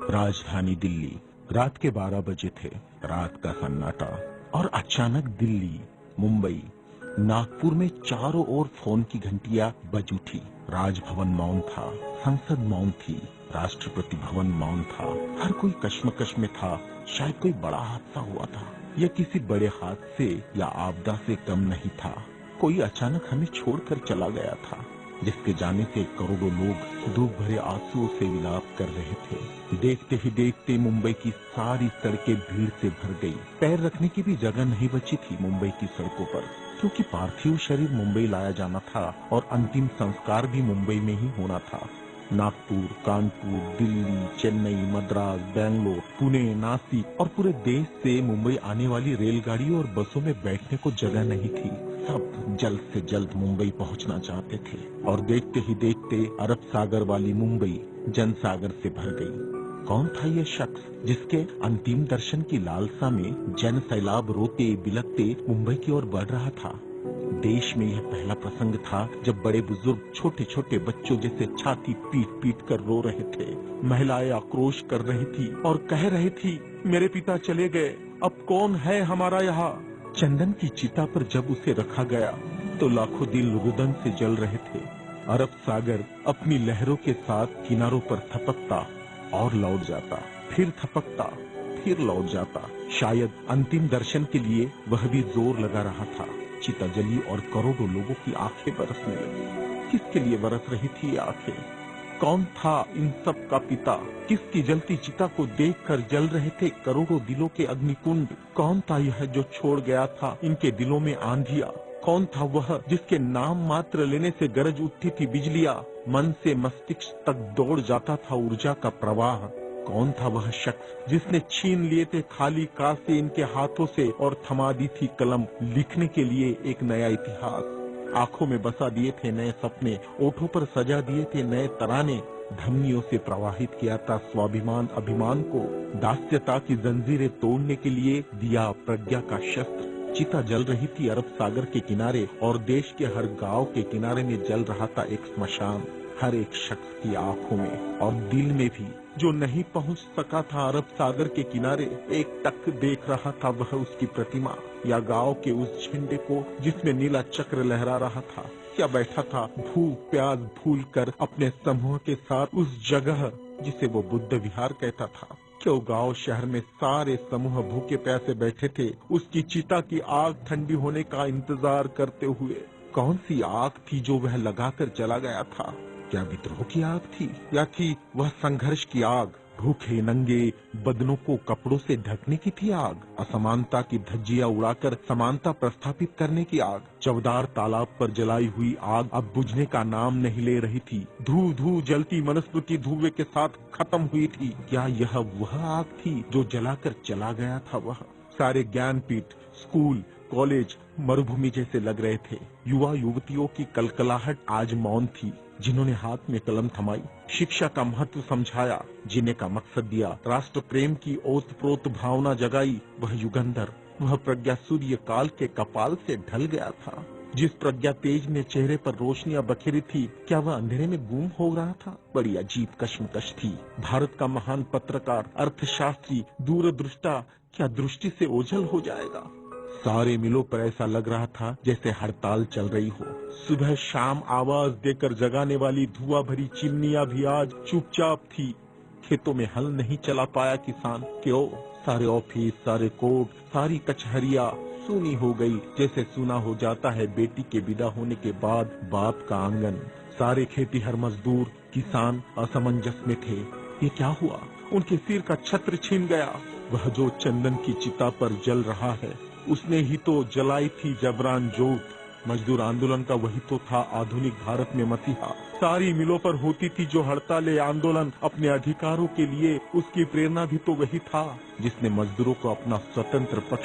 राजधानी दिल्ली। रात के 12 बजे थे। रात का सन्नाटा और अचानक दिल्ली, मुंबई, नागपुर में चारों ओर फोन की घंटियां बज उठी। राजभवन मौन था, संसद मौन थी, राष्ट्रपति भवन मौन था। हर कोई कश्मकश में था। शायद कोई बड़ा हादसा हुआ था। यह किसी बड़े हादसे या आपदा से कम नहीं था। कोई अचानक हमें छोड़कर चला गया था, जिसके जाने से करोड़ों लोग दुख भरे आंसुओं से विलाप कर रहे थे। देखते ही देखते मुंबई की सारी सड़कें भीड़ से भर गई। पैर रखने की भी जगह नहीं बची थी मुंबई की सड़कों पर, क्योंकि पार्थिव शरीर मुंबई लाया जाना था और अंतिम संस्कार भी मुंबई में ही होना था। नागपुर, कानपुर, दिल्ली, चेन्नई, मद्रास, बेंगलोर, पुणे, नासिक और पूरे देश से मुंबई आने वाली रेलगाड़ियों और बसों में बैठने को जगह नहीं थी। सब जल्द से जल्द मुंबई पहुंचना चाहते थे और देखते ही देखते अरब सागर वाली मुंबई जनसागर से भर गई। कौन था यह शख्स जिसके अंतिम दर्शन की लालसा में जन सैलाब रोते बिलखते मुंबई की ओर बढ़ रहा था? देश में यह पहला प्रसंग था जब बड़े बुजुर्ग छोटे छोटे बच्चों जैसे छाती पीट पीट कर रो रहे थे। महिलाएं आक्रोश कर रही थी और कह रही थी, मेरे पिता चले गए, अब कौन है हमारा यहाँ? चंदन की चिता पर जब उसे रखा गया तो लाखों दिल रुदन से जल रहे थे। अरब सागर अपनी लहरों के साथ किनारों पर थपकता और लौट जाता, फिर थपकता, फिर लौट जाता। शायद अंतिम दर्शन के लिए वह भी जोर लगा रहा था। चिता जली और करोड़ों लोगों की आंखें बरसने लगी। किसके लिए बरस रही थी ये आंखें? कौन था इन सब का पिता? किसकी जलती चिता को देखकर जल रहे थे करोड़ों दिलों के अग्निकुंड? कौन था यह जो छोड़ गया था इनके दिलों में आंधियां? कौन था वह जिसके नाम मात्र लेने से गरज उठती थी बिजलियां? मन से मस्तिष्क तक दौड़ जाता था ऊर्जा का प्रवाह। कौन था वह शख्स जिसने छीन लिए थे खाली कासे इनके हाथों से और थमा दी थी कलम लिखने के लिए एक नया इतिहास? आंखों में बसा दिए थे नए सपने, ओठों पर सजा दिए थे नए तराने, धमनियों से प्रवाहित किया था स्वाभिमान अभिमान को, दास्यता की जंजीरें तोड़ने के लिए दिया प्रज्ञा का शस्त्र। चिता जल रही थी अरब सागर के किनारे और देश के हर गांव के किनारे में जल रहा था एक स्मशान। हर एक शख्स की आंखों में और दिल में भी, जो नहीं पहुंच सका था अरब सागर के किनारे, एक टक देख रहा था वह उसकी प्रतिमा या गांव के उस झंडे को जिसमें नीला चक्र लहरा रहा था, या बैठा था भूख प्यास भूल कर अपने समूह के साथ उस जगह जिसे वो बुद्ध विहार कहता था। क्यों गांव शहर में सारे समूह भूखे प्यासे बैठे थे उसकी चिता की आग ठंडी होने का इंतजार करते हुए? कौन सी आग थी जो वह लगाकर चला गया था? क्या विद्रोह की आग थी या थी वह संघर्ष की आग? भूखे नंगे बदनों को कपड़ों से ढकने की थी आग? असमानता की धज्जियां उड़ाकर समानता प्रस्थापित करने की आग? चवदार तालाब पर जलाई हुई आग अब बुझने का नाम नहीं ले रही थी। धू धू जलती मनुस्मृति धुएं के साथ खत्म हुई थी। क्या यह वह आग थी जो जलाकर चला गया था वह? सारे ज्ञानपीठ, स्कूल, कॉलेज मरुभूमि जैसे लग रहे थे। युवा युवतियों की कलकलाहट आज मौन थी। जिन्होंने हाथ में कलम थमाई, शिक्षा का महत्व समझाया, जीने का मकसद दिया, राष्ट्र प्रेम की ओतप्रोत भावना जगाई, वह युगंधर, वह प्रज्ञा सूर्य काल के कपाल से ढल गया था। जिस प्रज्ञा तेज ने चेहरे पर रोशनियां बखेरी थी, क्या वह अंधेरे में गुम हो रहा था? बड़ी अजीब कश्मकश थी। भारत का महान पत्रकार, अर्थशास्त्री, दूरदृष्टा क्या दृष्टि से ओझल हो जाएगा? सारे मिलों पर ऐसा लग रहा था जैसे हड़ताल चल रही हो। सुबह शाम आवाज देकर जगाने वाली धुआं भरी चिमनियां भी आज चुपचाप थी। खेतों में हल नहीं चला पाया किसान। क्यों? सारे ऑफिस, सारे कोर्ट, सारी कचहरियां सूनी हो गई, जैसे सूना हो जाता है बेटी के विदा होने के बाद बाप का आंगन। सारे खेतीहर मजदूर, किसान असमंजस में थे। ये क्या हुआ? उनके सिर का छत्र छीन गया। वह जो चंदन की चिता पर जल रहा है, उसने ही तो जलाई थी जबरान जोत। मजदूर आंदोलन का वही तो था आधुनिक भारत में मसीहा। सारी मिलों पर होती थी जो हड़तालें आंदोलन अपने अधिकारों के लिए, उसकी प्रेरणा भी तो वही था जिसने मजदूरों को अपना स्वतंत्र पक्ष